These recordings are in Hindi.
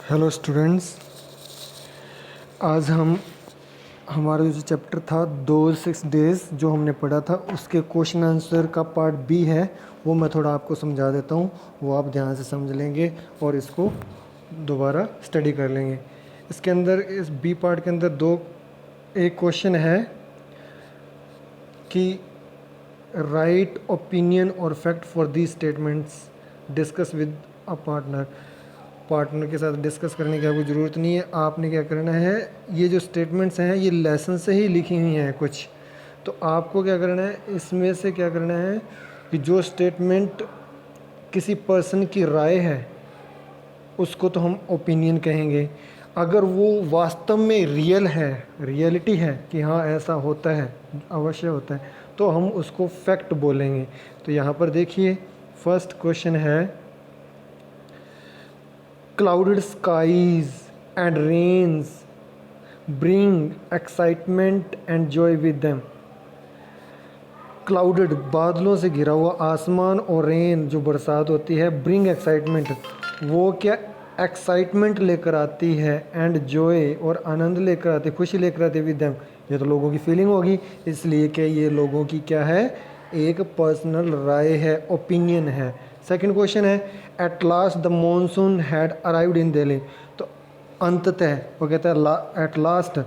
हेलो स्टूडेंट्स, आज हम हमारा जो चैप्टर था 2 6 डेज जो हमने पढ़ा था उसके क्वेश्चन आंसर का पार्ट बी है। वो मैं थोड़ा आपको समझा देता हूँ, वो आप ध्यान से समझ लेंगे और इसको दोबारा स्टडी कर लेंगे। इसके अंदर इस बी पार्ट के अंदर एक क्वेश्चन है कि राइट ओपिनियन और fact for the statements, discuss with a partner के साथ डिस्कस करने की आपको ज़रूरत नहीं है। आपने क्या करना है, ये जो स्टेटमेंट्स हैं ये लेसन से ही लिखी हुई हैं कुछ, तो आपको क्या करना है, इसमें से क्या करना है कि जो स्टेटमेंट किसी पर्सन की राय है उसको तो हम ओपिनियन कहेंगे। अगर वो वास्तव में रियलिटी है कि हाँ ऐसा होता है, अवश्य होता है, तो हम उसको फैक्ट बोलेंगे। तो यहाँ पर देखिए, फर्स्ट क्वेश्चन है, clouded skies and rains bring excitement and joy with them। Clouded, बादलों से घिरा हुआ आसमान, और रेन जो बरसात होती है, ब्रिंग एक्साइटमेंट, वो क्या एक्साइटमेंट लेकर आती है, एंड जॉय और आनंद लेकर आती है, खुशी लेकर आती है विद देम। ये तो लोगों की फीलिंग होगी, इसलिए कि ये लोगों की क्या है, एक पर्सनल राय है, ओपिनियन है। सेकंड क्वेश्चन है, at last the monsoon had arrived in Delhi. तो अंततः वो कहता है एट लास्ट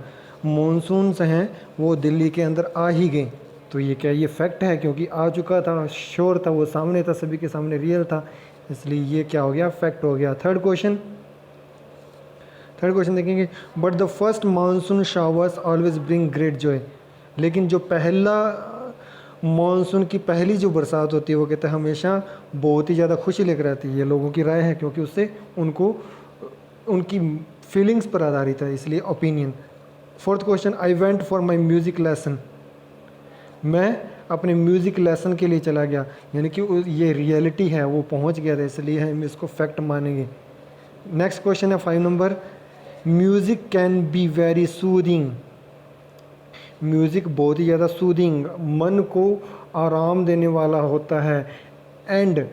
मॉनसून्स हैं वो दिल्ली के अंदर आ ही गए। तो ये क्या, ये फैक्ट है, क्योंकि आ चुका था, श्योर था, वो सामने था, सभी के सामने रियल था, इसलिए ये क्या हो गया, फैक्ट हो गया। थर्ड क्वेश्चन देखेंगे, but the first monsoon showers always bring great Joy. लेकिन जो पहला मानसून की पहली जो बरसात होती है वो कहते हैं हमेशा बहुत ही ज़्यादा खुशी लेकर आती है। ये लोगों की राय है, क्योंकि उससे उनको उनकी फीलिंग्स पर आधारित है, इसलिए opinion. Fourth question, I went for my music lesson. मैं अपने म्यूज़िक लेसन के लिए चला गया, यानी कि ये रियलिटी है, वो पहुंच गया था, इसलिए हम इसको फैक्ट मानेंगे। नेक्स्ट क्वेश्चन है 5 number, music can be very soothing. Music बहुत ही ज़्यादा सूदिंग, मन को आराम देने वाला होता है, and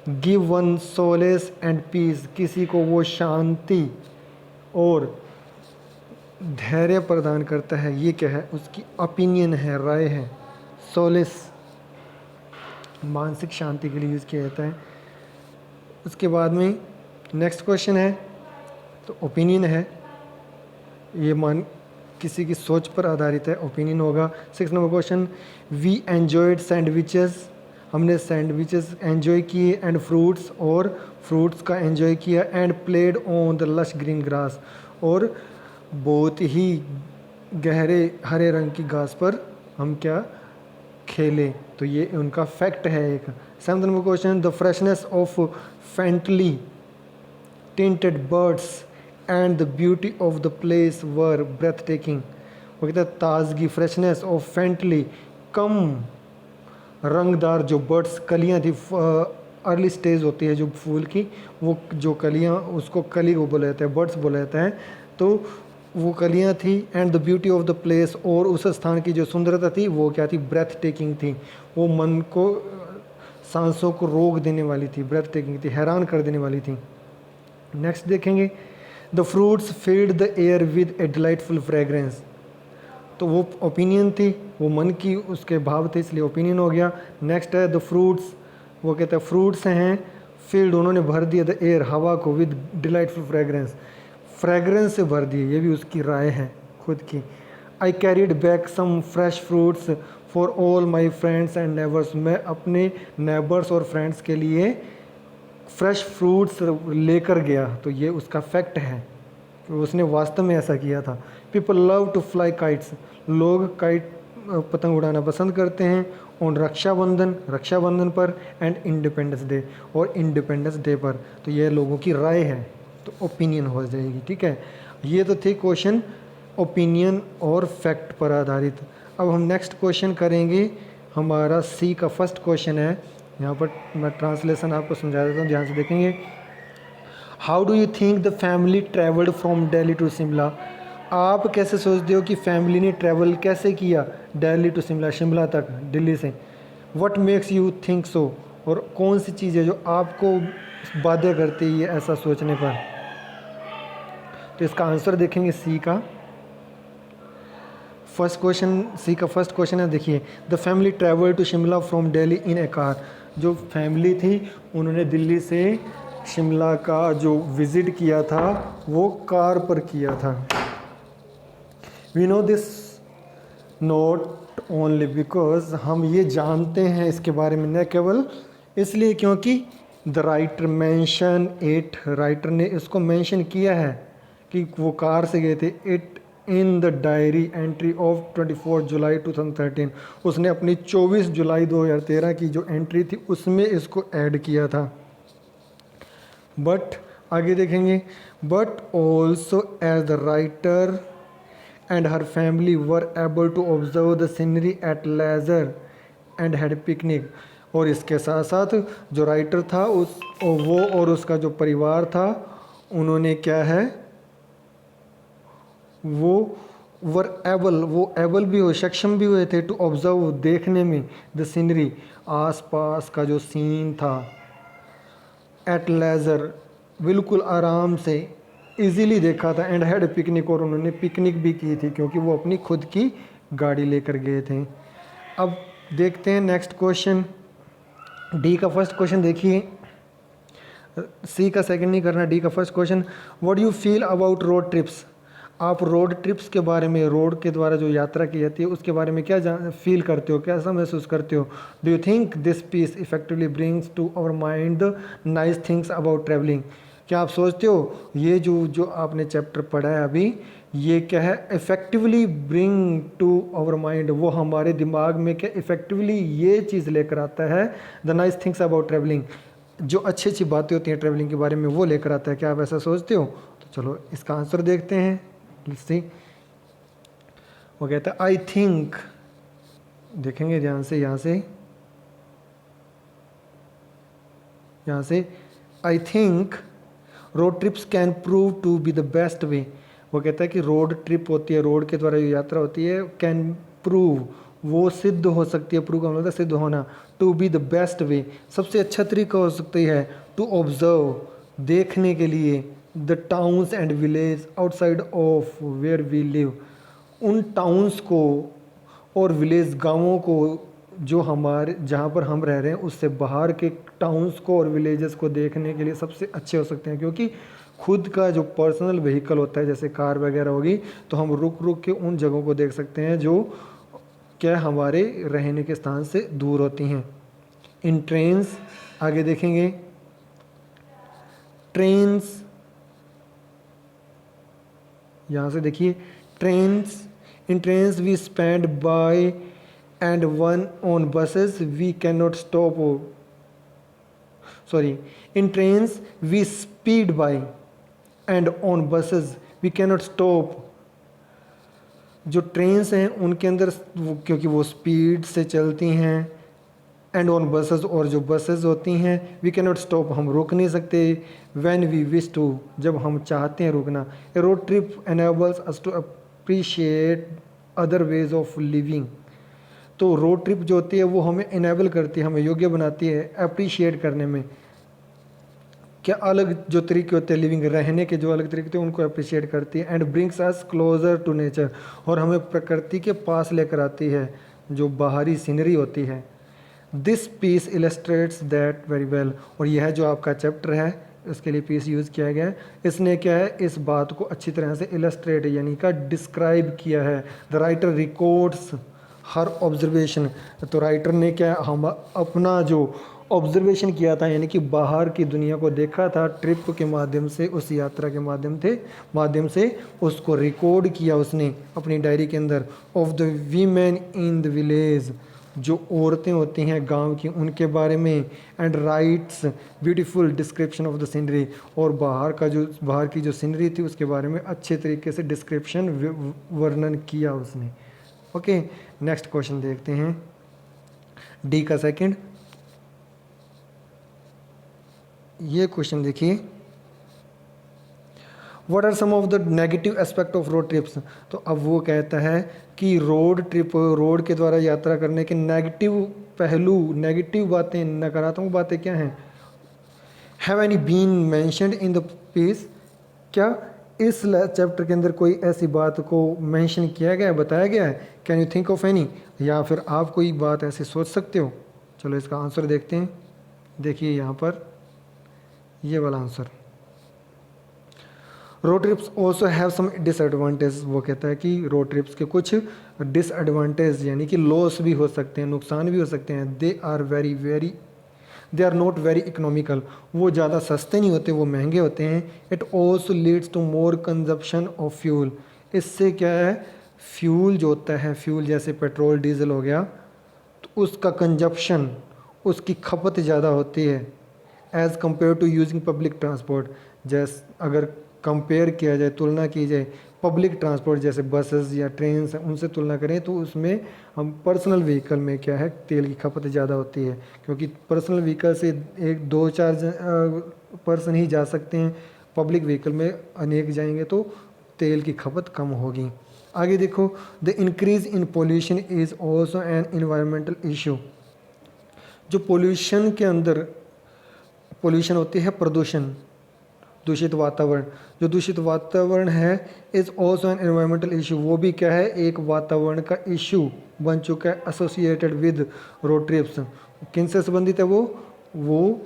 give one solace and peace, किसी को वो शांति और धैर्य प्रदान करता है। ये क्या है, उसकी ओपिनियन है, राय है। सोलेस मानसिक शांति के लिए यूज़ किया जाता है। उसके बाद में नेक्स्ट क्वेश्चन है, तो ओपिनियन है, ये मान किसी की सोच पर आधारित है, ओपिनियन होगा। 6 number question, we enjoyed sandwiches. हमने सैंडविचेस एंजॉय किए, एंड फ्रूट्स, और फ्रूट्स का एंजॉय किया, and played on the lush green grass, और बहुत ही गहरे हरे रंग की घास पर हम क्या खेले। तो ये उनका फैक्ट है एक। 7 number question, the freshness of faintly tinted birds and the beauty of the place were breathtaking. वो कहता है ताजगी, फ्रेशनेस ऑफ फेंटली, कम रंगदार जो बर्ड्स, कलियाँ थी, अर्ली स्टेज होती है जो फूल की, वो जो कलियाँ, उसको कली को बोला जाता है, बर्ड्स बोला जाता है। तो वो कलियाँ थी, and the beauty of the place, और उस स्थान की जो सुंदरता थी वो क्या थी, ब्रेथ टेकिंग थी, वो मन को सांसों को रोक देने वाली थी, ब्रेथ टेकिंग थी, हैरान कर देने वाली थी। नेक्स्ट देखेंगे, the fruits field the air with A delightful fragrance. तो वो ओपिनियन थी, वो मन की उसके भाव थे, इसलिए ओपिनियन हो गया। नेक्स्ट है द फ्रूट्स, वो कहते हैं फ्रूट्स हैं फील्ड, उन्होंने भर दिया द एयर, हवा को, विद डिलाइटफुल फ्रेगरेंस, फ्रेगरेंस से भर दिए, ये भी उसकी राय है खुद की। I carried back some fresh fruits for all my friends and neighbours. मैं अपने नेबर्स और फ्रेंड्स के लिए फ्रेश फ्रूट्स लेकर गया, तो ये उसका फैक्ट है, उसने वास्तव में ऐसा किया था। People love to fly kites, लोग काइट पतंग उड़ाना पसंद करते हैं। ऑन रक्षाबंधन पर, एंड इंडिपेंडेंस डे, और इंडिपेंडेंस डे पर। तो ये लोगों की राय है, तो ओपिनियन हो जाएगी, ठीक है। ये तो थे क्वेश्चन ओपिनियन और फैक्ट पर आधारित। अब हम नेक्स्ट क्वेश्चन करेंगे, हमारा सी का फर्स्ट क्वेश्चन है। यहाँ पर मैं ट्रांसलेशन आपको समझा देता हूँ, ध्यान से देखेंगे। How do you think the family travelled from Delhi to Shimla. आप कैसे सोचते हो कि फैमिली ने ट्रैवल कैसे किया दिल्ली टू शिमला, शिमला तक दिल्ली से। What makes you think so, और कौन सी चीज़ है जो आपको बाध्य करती है ऐसा सोचने पर। तो इसका आंसर देखेंगे सी का फर्स्ट क्वेश्चन। सी का फर्स्ट क्वेश्चन है, देखिए the family travel to Shimla from Delhi in a car. जो फैमिली थी उन्होंने दिल्ली से शिमला का जो विज़िट किया था वो कार पर किया था। We know this not only because, हम ये जानते हैं इसके बारे में न केवल इसलिए क्योंकि the writer mention it, writer ने इसको मेंशन किया है कि वो कार से गए थे। It in the diary entry of 24 जुलाई 2013, उसने अपनी 24 जुलाई 2013 की जो एंट्री थी उसमें इसको ऐड किया था। बट आगे देखेंगे, but also as the writer and her family were able to observe the scenery at leisure and had picnic. और इसके साथ साथ जो राइटर था वो और उसका जो परिवार था उन्होंने क्या है, वो एबल भी हुए, सक्षम भी हुए थे टू ऑब्जर्व, देखने में, द सीनरी, आसपास का जो सीन था, एट लेजर, बिल्कुल आराम से, इजीली देखा था, एंड हैड पिकनिक, और उन्होंने पिकनिक भी की थी क्योंकि वो अपनी खुद की गाड़ी लेकर गए थे। अब देखते हैं नेक्स्ट क्वेश्चन, डी का फर्स्ट क्वेश्चन देखिए, सी का सेकंड नहीं करना, डी का first question, what you feel about road trips. आप रोड ट्रिप्स के बारे में, रोड के द्वारा जो यात्रा की जाती है उसके बारे में क्या फील करते हो, कैसा महसूस करते हो। Do you think this piece effectively brings to our mind the nice things about travelling. क्या आप सोचते हो ये जो आपने चैप्टर पढ़ा है अभी, ये क्या है, effectively bring to our mind, वो हमारे दिमाग में क्या इफ़ेक्टिवली ये चीज़ लेकर आता है, the nice things about travelling, जो अच्छी अच्छी बातें होती हैं ट्रैवलिंग के बारे में वो लेकर आता है। क्या आप ऐसा सोचते हो। तो चलो इसका आंसर देखते हैं। सी वो कहता है आई थिंक, देखेंगे ध्यान से, यहाँ से I think road trips can prove to be the best way. वो कहता है कि रोड ट्रिप होती है, रोड के द्वारा जो यात्रा होती है, कैन प्रूव, वो सिद्ध हो सकती है, प्रूव का मतलब सिद्ध होना, to be the best way, सबसे अच्छा तरीका हो सकती है, टू ऑब्जर्व, देखने के लिए, the towns and village outside of where we live, उन टाउन्स को और विलेज, गाँवों को जो हमारे जहाँ पर हम रह रहे हैं उससे बाहर के टाउन्स को और विलेजेस को देखने के लिए सबसे अच्छे हो सकते हैं। क्योंकि खुद का जो पर्सनल व्हीकल होता है जैसे कार वगैरह होगी तो हम रुक रुक के उन जगहों को देख सकते हैं जो क्या हमारे रहने के स्थान से दूर होती हैं। इन ट्रेन्स, आगे देखेंगे, ट्रेन्स, यहाँ से देखिए, trains, in trains we spend by and one on buses we can not stop, sorry, in trains we speed by and on buses we can not stop. जो ट्रेन्स हैं उनके अंदर क्योंकि वो स्पीड से चलती हैं, एंड ऑन बसेस, और जो बसेस होती हैं, वी कैन नॉट स्टॉप, हम रुक नहीं सकते, व्हेन वी विश टू, जब हम चाहते हैं रुकना। A road trip enables us to appreciate other ways of living. तो रोड ट्रिप जो होती है वो हमें इनेबल करती है, हमें योग्य बनाती है अप्रिशिएट करने में, क्या अलग जो तरीके होते हैं लिविंग, रहने के जो अलग तरीके होते हैं उनको अप्रिशिएट करती है। And brings us closer to nature, और हमें प्रकृति के पास लेकर आती है, जो बाहरी सीनरी होती है। This piece illustrates that very well, और यह जो आपका चैप्टर है इसके लिए पीस यूज़ किया गया है, इसने क्या है, इस बात को अच्छी तरह से इलस्ट्रेट यानी का डिस्क्राइब किया है। The writer records her observation, तो राइटर ने क्या, हम अपना जो ऑब्जर्वेशन किया था यानी कि बाहर की दुनिया को देखा था ट्रिप के माध्यम से, उस यात्रा के माध्यम से उसको रिकॉर्ड किया उसने अपनी डायरी के अंदर। Of the women in the village, जो औरतें होती हैं गांव की उनके बारे में। And rights beautiful description of the scenery, और बाहर की जो सीनरी थी उसके बारे में अच्छे तरीके से डिस्क्रिप्शन, वर्णन किया उसने। ओके, नेक्स्ट क्वेश्चन देखते हैं, डी का सेकंड। ये क्वेश्चन देखिए, what are some of the negative aspect of road trips. तो अब वो कहता है कि रोड ट्रिप, रोड के द्वारा यात्रा करने के नेगेटिव पहलू, नेगेटिव बातें, नकारात्मक बातें क्या हैं। Have any been mentioned in the piece, क्या इस चैप्टर के अंदर कोई ऐसी बात को मेंशन किया गया है, बताया गया है? Can you think of any? या फिर आप कोई बात ऐसी सोच सकते हो? चलो इसका आंसर देखते हैं। देखिए यहाँ पर ये वाला answer, road trips also have some disadvantage. वो कहता है कि रोड ट्रिप्स के कुछ डिसएडवांटेज यानी कि लॉस भी हो सकते हैं, नुकसान भी हो सकते हैं। They are not very economical. वो ज़्यादा सस्ते नहीं होते, वो महंगे होते हैं। It also leads to more consumption of fuel. इससे क्या है, फ्यूल जो होता है, फ्यूल जैसे पेट्रोल डीजल हो गया, तो उसका कंजप्शन, उसकी खपत ज़्यादा होती है as compare to using public transport. जैसे अगर कंपेयर किया जाए, तुलना की जाए पब्लिक ट्रांसपोर्ट जैसे बसेस या ट्रेन से, उनसे तुलना करें तो उसमें हम पर्सनल व्हीकल में क्या है, तेल की खपत ज़्यादा होती है, क्योंकि पर्सनल व्हीकल से एक दो चार पर्सन ही जा सकते हैं। पब्लिक व्हीकल में अनेक जाएंगे तो तेल की खपत कम होगी। आगे देखो, the increase in pollution is also an environmental issue. जो पोल्यूशन के अंदर, पोल्यूशन होती है प्रदूषण, दूषित वातावरण, जो दूषित वातावरण है is also an environmental issue. वो भी क्या है, एक वातावरण का इशू बन चुका है। एसोसिएटेड विद रोड ट्रिप्स, किन से संबंधित है वो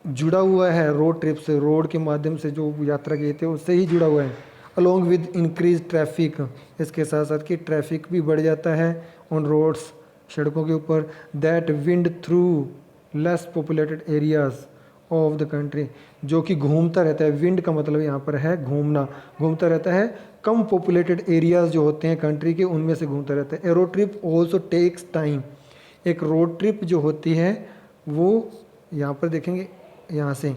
जुड़ा हुआ है रोड ट्रिप से, रोड के माध्यम से जो यात्रा किए थे उससे ही जुड़ा हुआ है। अलोंग विद इंक्रीज ट्रैफिक, इसके साथ साथ कि ट्रैफिक भी बढ़ जाता है ऑन रोड्स, सड़कों के ऊपर। That wind through less populated areas of the country, जो कि घूमता रहता है। विंड का मतलब यहाँ पर है घूमना, घूमता रहता है कम पॉपुलेटेड एरियाज जो होते हैं कंट्री के, उनमें से घूमता रहता है। A road trip also takes time. एक रोड ट्रिप जो होती है वो, यहाँ पर देखेंगे यहाँ से,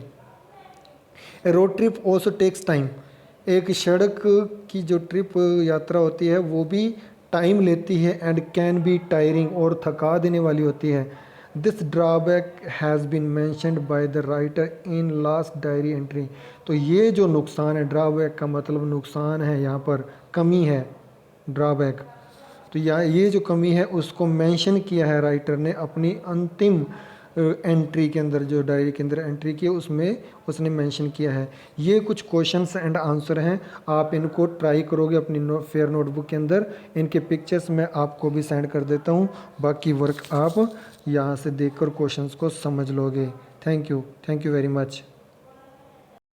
a road trip also takes time. एक सड़क की जो ट्रिप यात्रा होती है वो भी टाइम लेती है एंड कैन बी टायरिंग, और थका देने वाली होती है। This drawback has been mentioned by the writer in last diary entry. तो ये जो नुकसान है, ड्रॉबैक का मतलब नुकसान है, यहाँ पर कमी है ड्रॉबैक। तो ये जो कमी है उसको मेंशन किया है राइटर ने अपनी अंतिम एंट्री के अंदर, जो डायरी के अंदर एंट्री की है उसमें उसने मेंशन किया है। ये कुछ क्वेश्चंस एंड आंसर हैं, आप इनको ट्राई करोगे अपनी फेयर नोटबुक के अंदर। इनके पिक्चर्स मैं आपको भी सेंड कर देता हूँ, बाकी वर्क आप यहाँ से देखकर क्वेश्चंस को समझ लोगे। Thank you very much.